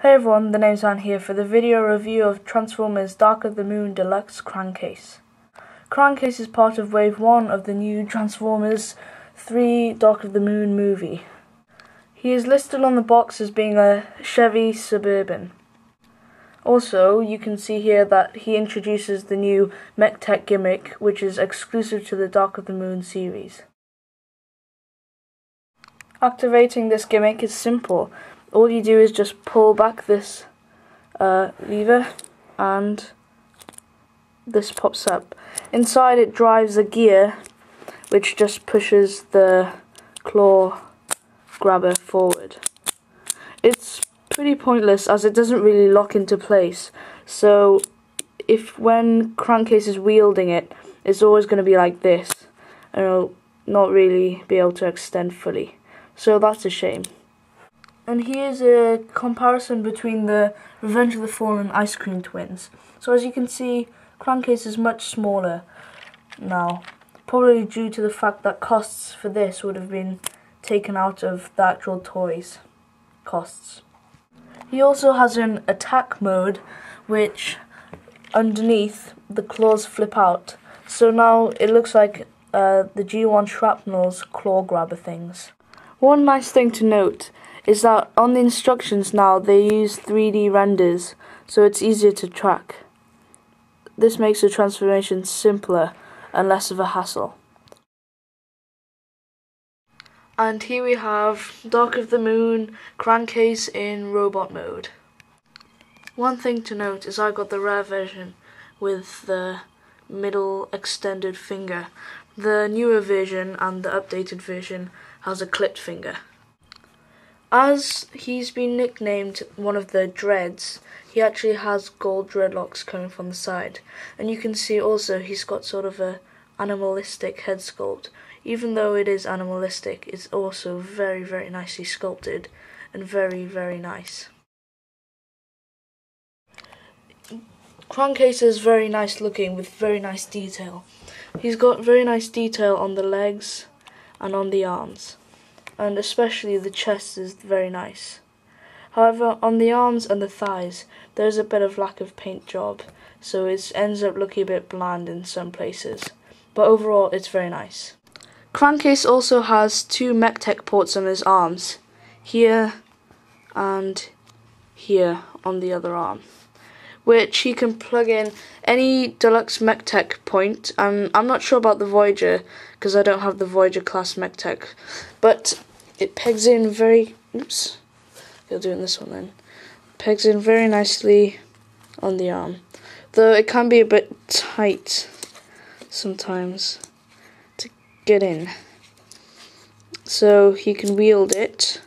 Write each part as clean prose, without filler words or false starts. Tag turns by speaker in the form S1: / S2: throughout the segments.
S1: Hey everyone, the name's Van here for the video review of Transformers Dark of the Moon Deluxe Crankcase. Crankcase is part of Wave 1 of the new Transformers 3 Dark of the Moon movie. He is listed on the box as being a Chevy Suburban. Also, you can see here that he introduces the new Mech Tech gimmick, which is exclusive to the Dark of the Moon series. Activating this gimmick is simple. All you do is just pull back this lever and this pops up. Inside it drives a gear which just pushes the claw grabber forward. It's pretty pointless as it doesn't really lock into place, so when Crankcase is wielding it, it's always going to be like this and it'll not really be able to extend fully, so that's a shame. And here's a comparison between the Revenge of the Fallen Ice Cream Twins. So as you can see, Crankcase is much smaller now, probably due to the fact that costs for this would have been taken out of the actual toys costs. He also has an attack mode, which underneath the claws flip out. So now it looks like the G1 Shrapnel's claw grabber things. One nice thing to note is that on the instructions now they use 3D renders, so it's easier to track. This makes the transformation simpler and less of a hassle. And here we have Dark of the Moon Crankcase in robot mode. One thing to note is I got the rare version with the middle extended finger. The newer version and the updated version has a clipped finger. As he's been nicknamed one of the Dreads, he actually has gold dreadlocks coming from the side. And you can see also he's got sort of a animalistic head sculpt. Even though it is animalistic, it's also very, very nicely sculpted and very, very nice. Crankcase is very nice looking with very nice detail. He's got very nice detail on the legs and on the arms, and especially the chest is very nice. However, on the arms and the thighs there's a bit of lack of paint job, so it ends up looking a bit bland in some places, but overall it's very nice. Crankcase also has two Mech Tech ports on his arms, here and here on the other arm, which he can plug in any deluxe Mech Tech point. I'm not sure about the Voyager because I don't have the Voyager class Mech Tech, but it pegs in very, you're doing this one then, pegs in very nicely on the arm, though it can be a bit tight sometimes to get in, so he can wield it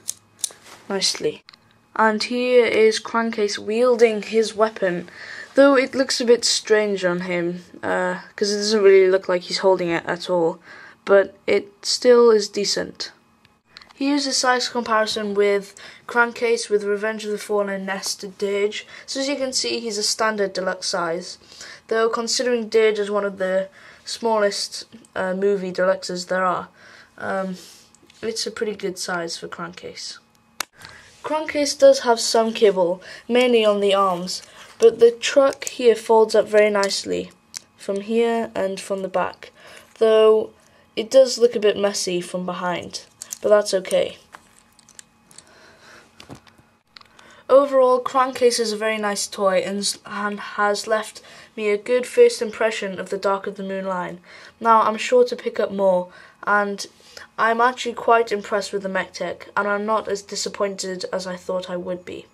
S1: nicely. And here is Crankcase wielding his weapon, though it looks a bit strange on him, because it doesn't really look like he's holding it at all, but it still is decent. Here's a size comparison with Crankcase with Revenge of the Fallen Nested Dirge. So as you can see, he's a standard deluxe size, though considering Dirge is one of the smallest movie deluxes there are, it's a pretty good size for Crankcase. Crankcase does have some kibble, mainly on the arms, but the truck here folds up very nicely from here and from the back, though it does look a bit messy from behind, but that's okay. Overall, Crankcase is a very nice toy and has left me a good first impression of the Dark of the Moon line. Now I'm sure to pick up more, and I'm actually quite impressed with the Mech Tech, and I'm not as disappointed as I thought I would be.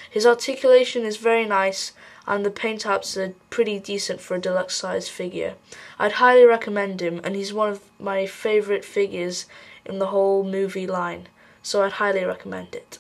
S1: His articulation is very nice, and the paint apps are pretty decent for a deluxe size figure. I'd highly recommend him, and he's one of my favourite figures in the whole movie line, so I'd highly recommend it.